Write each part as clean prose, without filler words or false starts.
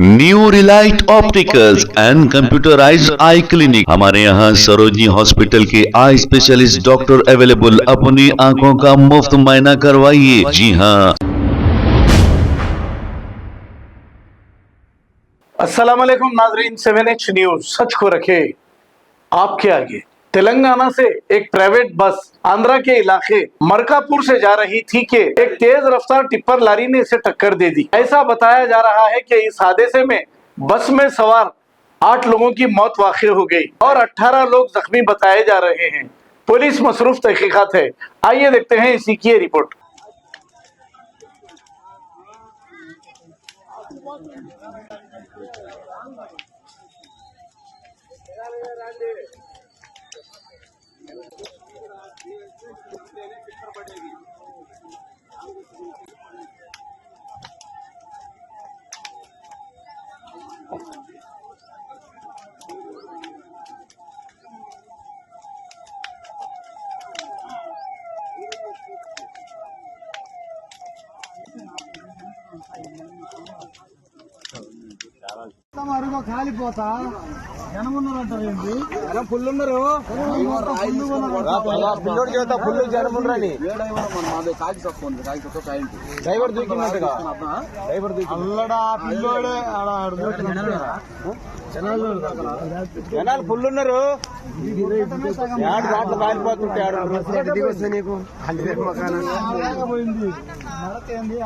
New Relight Opticals and computerised eye clinic. हमारे यहाँ Sarojini hospital के आई स्पेशलिस्ट डॉक्टर अवेलेबल। अपनी आंखों का मुफ्त मुआयना करवाइए। जी हाँ। अस्सलाम वालेकुम नाजरीन, 7H न्यूज सच को रखे आपके आगे। तेलंगाना से एक प्राइवेट बस आंध्रा के इलाके मरकापुर से जा रही थी कि एक तेज रफ्तार टिप्पर लारी ने इसे टक्कर दे दी। ऐसा बताया जा रहा है कि इस हादसे में बस में सवार 8 लोगों की मौत वाक़ई हो गई और 18 लोग जख्मी बताए जा रहे हैं। पुलिस मसरूफ तहकीकात है। आइए देखते हैं इसी की रिपोर्ट। కాలిపోతా జనం ఉన్నారంటారేంటి? జనం ఫుల్ ఉన్నారు. పిల్లోడు చేత ఫుల్ జనం ఉండరని డ్రైవర్ దూకినట్టుగా అల్లడా పిల్లోడే జనాలు ఫుల్ ఉన్నారు. దాంట్లో కాలిపోతుంటాడు. నీకు పోయింది నడకేంది.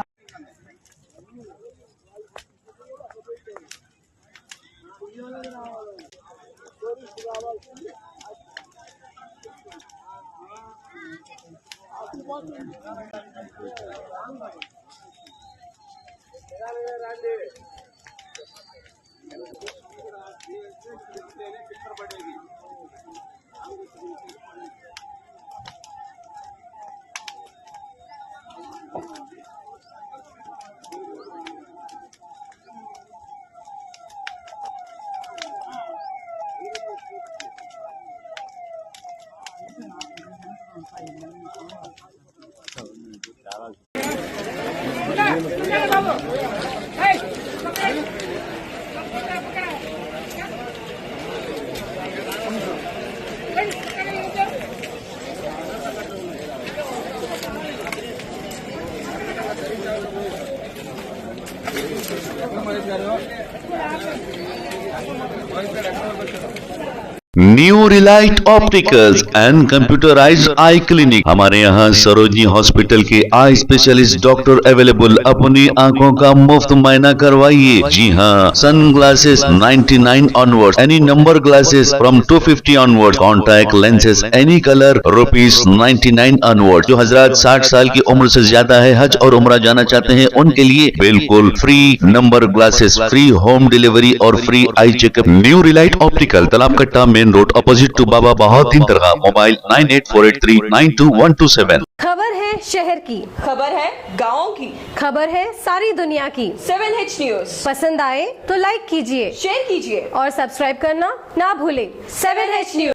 New Relight Opticals and computerised eye clinic. हमारे यहाँ सरोजनी हॉस्पिटल के आई स्पेशलिस्ट डॉक्टर अवेलेबल। अपनी आंखों का मुफ्त मुआयना करवाइए। जी हाँ। Sun glasses 99 onward, any number glasses from 250 onward, contact lenses any colour ₹99 onward. जो हजरात 60 साल की उम्र से ज्यादा है, हज और उम्रा जाना चाहते हैं, उनके लिए बिल्कुल free number glasses, free home delivery और free eye checkup. New Relight Optical, Talab Katta, main road, opposite to Baba Bahauddin दरगाह। मोबाइल 9848392127। खबर है शहर की, खबर है गाँव की, खबर है सारी दुनिया की। 7H न्यूज पसंद आए तो लाइक कीजिए, शेयर कीजिए और सब्सक्राइब करना ना भूलें। 7H news.